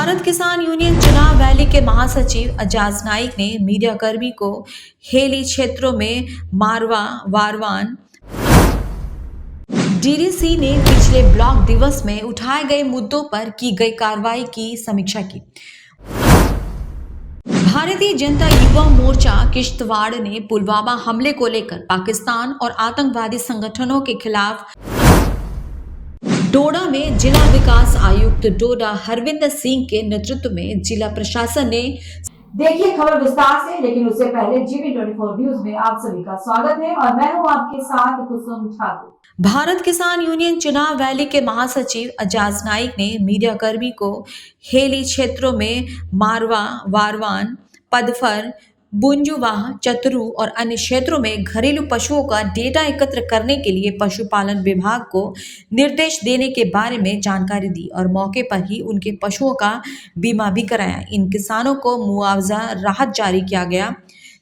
भारत किसान यूनियन चुनाव रैली के महासचिव एजाज नाइक ने मीडियाकर्मी को हेली क्षेत्रों में मारवा वारवान डीडीसी ने पिछले ब्लॉक दिवस में उठाए गए मुद्दों पर की गई कार्रवाई की समीक्षा की। भारतीय जनता युवा मोर्चा किश्तवाड़ ने पुलवामा हमले को लेकर पाकिस्तान और आतंकवादी संगठनों के खिलाफ डोडा में जिला विकास आयुक्त डोडा हरविंदर सिंह के नेतृत्व में जिला प्रशासन ने देखिए खबर विस्तार से, लेकिन उससे पहले GV24 न्यूज में आप सभी का स्वागत है और मैं हूं आपके साथ कुसुम ठाकुर। भारत किसान यूनियन चुनाव रैली के महासचिव एजाज नाइक ने मीडियाकर्मी को हेली क्षेत्रों में मारवा वारवान पदफर बुंजुवाह चतरू और अन्य क्षेत्रों में घरेलू पशुओं का डेटा एकत्र करने के लिए पशुपालन विभाग को निर्देश देने के बारे में जानकारी दी और मौके पर ही उनके पशुओं का बीमा भी कराया। इन किसानों को मुआवजा राहत जारी किया गया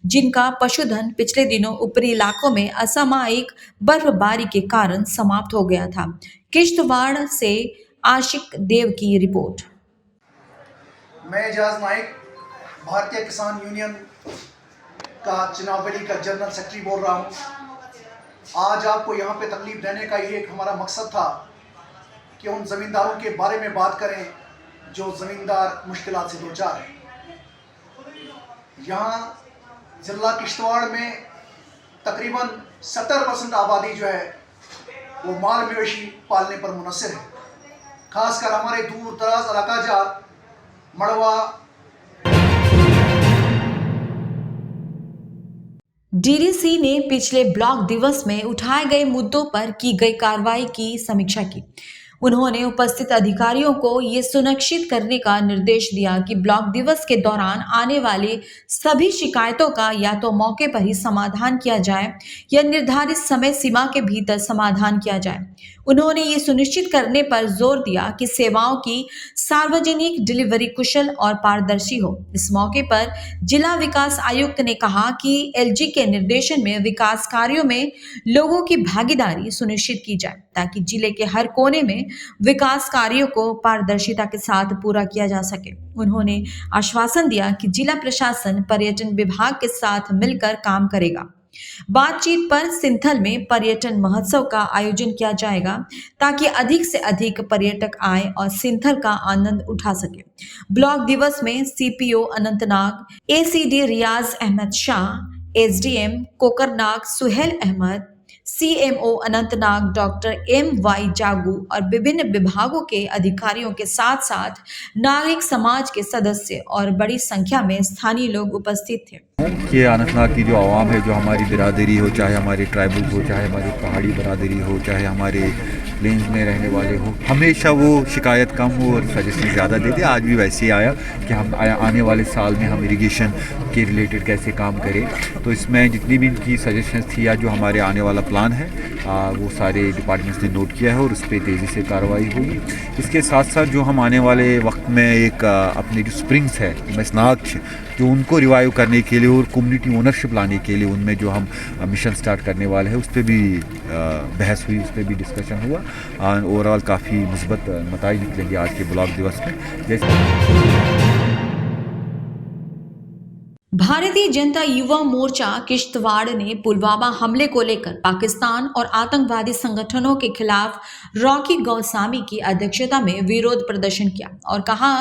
जिनका पशुधन पिछले दिनों ऊपरी इलाकों में असामयिक बर्फबारी के कारण समाप्त हो गया था। किश्तवाड़ से आशिक देव की रिपोर्ट। मैं एजाज नाइक भारतीय किसान यूनियन का चुनाव रैली का जनरल सेक्रेटरी बोल रहा हूँ। आज आपको यहाँ पे तकलीफ देने का ये एक हमारा मकसद था कि उन ज़मींदारों के बारे में बात करें जो ज़मींदार मुश्किलात से दो चार हैं। यहाँ ज़िला किश्तवाड़ में तकरीबन 70% आबादी जो है वो माल मवेशी पालने पर मुनसर है। खासकर हमारे दूर दराज इलाका जात मड़वा डीडीसी ने पिछले ब्लॉक दिवस में उठाए गए मुद्दों पर की गई कार्रवाई की समीक्षा की। उन्होंने उपस्थित अधिकारियों को ये सुनिश्चित करने का निर्देश दिया कि ब्लॉक दिवस के दौरान आने वाली सभी शिकायतों का या तो मौके पर ही समाधान किया जाए या निर्धारित समय सीमा के भीतर समाधान किया जाए। उन्होंने ये सुनिश्चित करने पर जोर दिया कि सेवाओं की सार्वजनिक डिलीवरी कुशल और पारदर्शी हो। इस मौके पर जिला विकास आयुक्त ने कहा कि LG के निर्देशन में विकास कार्यों में लोगों की भागीदारी सुनिश्चित की जाए ताकि जिले के हर कोने में विकास कार्यों को पारदर्शिता के साथ पूरा किया जा सके। उन्होंने आश्वासन दिया कि जिला प्रशासन पर्यटन विभाग के साथ मिलकर काम करेगा। बातचीत पर सिंथल में पर्यटन महोत्सव का आयोजन किया जाएगा ताकि अधिक से अधिक पर्यटक आए और सिंथल का आनंद उठा सके। ब्लॉक दिवस में CPO Anantnag, ACD Riyaz Ahmad Shah, SDM Kokernag Suhail Ahmad, CMO Anantnag doctor MY Jagu और विभिन्न विभागों के अधिकारियों के साथ साथ नागरिक समाज के सदस्य और बड़ी संख्या में स्थानीय लोग उपस्थित थे। कि अनंतनाग की जो आवाम है, जो हमारी बिरादरी हो, चाहे हमारे ट्राइबल हो, चाहे हमारी पहाड़ी बिरादरी हो, चाहे हमारे प्लेन्स में रहने वाले हो, हमेशा वो शिकायत कम हो और सजेशन ज़्यादा देते। आज भी वैसे ही आया कि हम आने वाले साल में हम इरिगेशन के रिलेटेड कैसे काम करें। तो इसमें जितनी भी इनकी सजेशंस थी या जो हमारे आने वाला प्लान है वो सारे डिपार्टमेंट्स ने नोट किया है और उस पर तेज़ी से कार्रवाई होगी। इसके साथ साथ जो हम आने वाले वक्त में एक अपने जो स्प्रिंग्स है मैसनाग जो उनको रिवाइव करने के लिए और कम्युनिटी ओनरशिप लाने के लिए उनमें जो हम मिशन स्टार्ट करने वाले हैं उस पर भी बहस हुई, उस पर भी डिस्कशन हुआ। ओवरऑल काफ़ी मुस्बत नतीजे निकलेंगे आज के ब्लॉक दिवस में। जैसे भारतीय जनता युवा मोर्चा किश्तवाड़ ने पुलवामा हमले को लेकर पाकिस्तान और आतंकवादी संगठनों के खिलाफ रॉकी गोस्वामी की अध्यक्षता में विरोध प्रदर्शन किया और कहा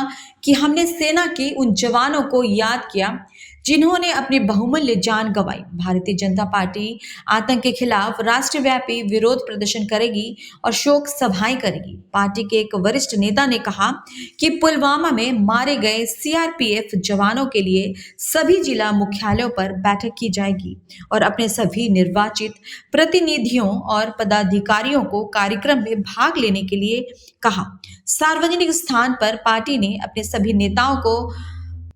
कि हमने सेना के उन जवानों को याद किया जिन्होंने अपनी बहुमूल्य जान गंवाई। भारतीय जनता पार्टी आतंक के खिलाफ राष्ट्रव्यापी विरोध प्रदर्शन करेगी और शोक सभाएं करेगी। पार्टी के एक वरिष्ठ नेता ने कहा कि पुलवामा में मारे गए CRPF जवानों के लिए सभी जिला मुख्यालयों पर बैठक की जाएगी और अपने सभी निर्वाचित प्रतिनिधियों और पदाधिकारियों को कार्यक्रम में भाग लेने के लिए कहा। सार्वजनिक स्थान पर पार्टी ने अपने सभी नेताओं को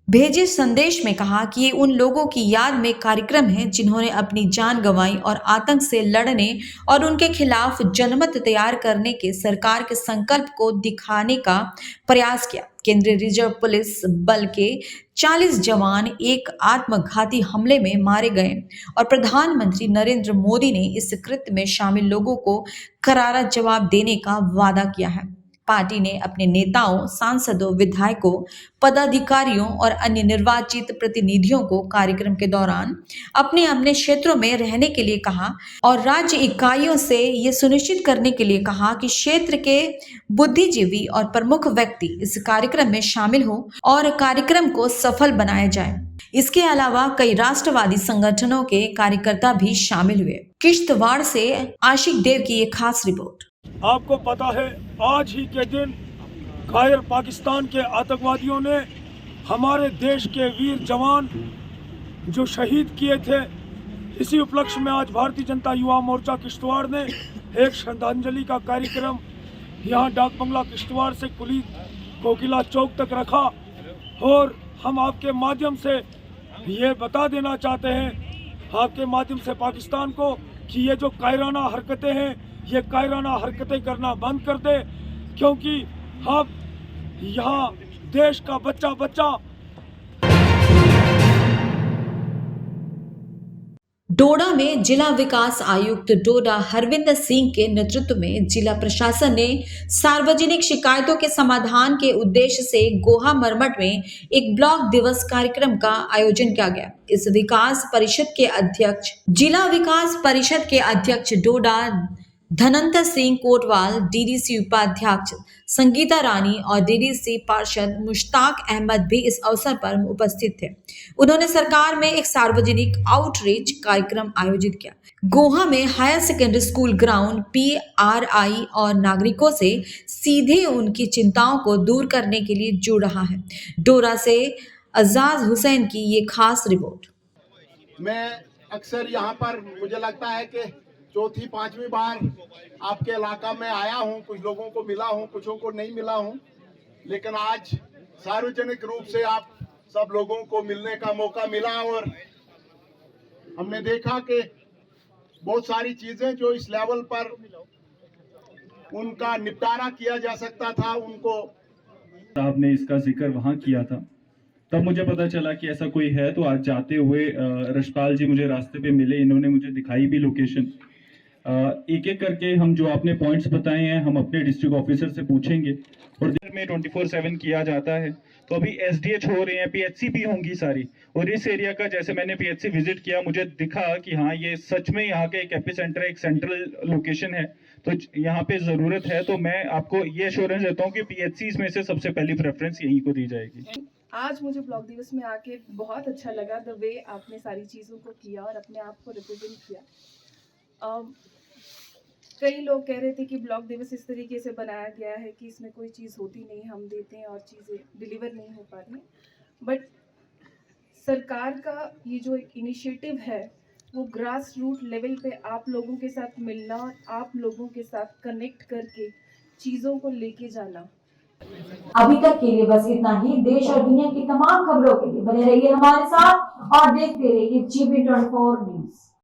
भेजे संदेश में कहा कि ये उन लोगों की याद में कार्यक्रम है जिन्होंने अपनी जान गंवाई और आतंक से लड़ने और उनके खिलाफ जनमत तैयार करने के सरकार के संकल्प को दिखाने का प्रयास किया। केंद्रीय रिजर्व पुलिस बल के 40 जवान एक आत्मघाती हमले में मारे गए और प्रधानमंत्री नरेंद्र मोदी ने इस कृत्य में शामिल लोगों को करारा जवाब देने का वादा किया है। पार्टी ने अपने नेताओं, सांसदों, विधायकों, पदाधिकारियों और अन्य निर्वाचित प्रतिनिधियों को कार्यक्रम के दौरान अपने अपने क्षेत्रों में रहने के लिए कहा और राज्य इकाइयों से ये सुनिश्चित करने के लिए कहा कि क्षेत्र के बुद्धिजीवी और प्रमुख व्यक्ति इस कार्यक्रम में शामिल हो और कार्यक्रम को सफल बनाया जाए। इसके अलावा कई राष्ट्रवादी संगठनों के कार्यकर्ता भी शामिल हुए। किश्तवाड़ से आशिक देव की एक खास रिपोर्ट। आपको पता है, आज ही के दिन कायर पाकिस्तान के आतंकवादियों ने हमारे देश के वीर जवान जो शहीद किए थे, इसी उपलक्ष्य में आज भारतीय जनता युवा मोर्चा किश्तवाड़ ने एक श्रद्धांजलि का कार्यक्रम यहाँ डाक बंगला किश्तवाड़ से कुली कोकिला चौक तक रखा। और हम आपके माध्यम से ये बता देना चाहते हैं, आपके माध्यम से पाकिस्तान को, कि ये जो कायराना हरकतें हैं, ये कायराना हरकतें करना बंद कर दे, क्योंकि हम यहाँ देश का बच्चा बच्चा डोडा में जिला विकास आयुक्त डोडा हरविंदर सिंह के नेतृत्व में जिला प्रशासन ने सार्वजनिक शिकायतों के समाधान के उद्देश्य से गोहा मरमट में एक ब्लॉक दिवस कार्यक्रम का आयोजन किया गया। इस जिला विकास परिषद के अध्यक्ष डोडा धनंतर सिंह कोटवाल, डीडीसी उपाध्यक्ष संगीता रानी और डीडीसी पार्षद मुश्ताक अहमद भी इस अवसर पर उपस्थित थे। उन्होंने सरकार में एक सार्वजनिक आउटरीच कार्यक्रम आयोजित किया। गोहा में higher secondary school ground PRI और नागरिकों से सीधे उनकी चिंताओं को दूर करने के लिए जुड़ रहा है। डोरा से अजाज हुसैन की ये खास रिपोर्ट। मैं अक्सर यहाँ पर, मुझे लगता है कि चौथी पांचवी बार आपके इलाका में आया हूँ, कुछ लोगों को मिला हूँ, कुछों को नहीं मिला हूँ, लेकिन आज सार्वजनिक रूप से आप सब लोगों को मिलने का मौका मिला और हमने देखा कि बहुत सारी चीजें जो इस लेवल पर उनका निपटारा किया जा सकता था, उनको आपने इसका जिक्र वहाँ किया था, तब मुझे पता चला कि ऐसा कोई है। तो आज जाते हुए रशपाल जी मुझे रास्ते पे मिले, इन्होंने मुझे दिखाई भी लोकेशन। एक एक करके हम जो आपने पॉइंट्स बताए हैं, हम अपने डिस्ट्रिक्ट ऑफिसर से पूछेंगे। और दिन में 24/7 किया जाता है। तो अभी SDH हो रहे हैं, PHC भी होंगी सारी। और इस एरिया का, जैसे मैंने PHC विजिट किया, मुझे दिखा कि हाँ, ये सच में यहाँ के एक एपिसेंटर है, एक सेंट्रल लोकेशन है। तो यहाँ पे ज़रूरत है। तो मैं आपको ये एश्योरेंस देता हूँ कि PHC में से सबसे पहली प्रेफरेंस यहीं को दी जाएगी। आज मुझे ब्लॉक दिवस में आके बहुत अच्छा लगा, द वे आपने सारी चीज़ों को किया और अपने आप को रिप्रेजेंट किया। कई लोग कह रहे थे कि ब्लॉक दिवस इस तरीके से बनाया गया है कि इसमें कोई चीज़ होती नहीं, हम देते हैं और चीज़ें डिलीवर नहीं हो पा रही। बट सरकार का ये जो एक इनिशिएटिव है, वो ग्रास रूट लेवल पे आप लोगों के साथ मिलना और आप लोगों के साथ कनेक्ट करके चीज़ों को लेके जाना। अभी तक के लिए बस इतना ही। देश और दुनिया की तमाम खबरों के लिए बने रहिए हमारे साथ और देखते रहिए GB 24 न्यूज।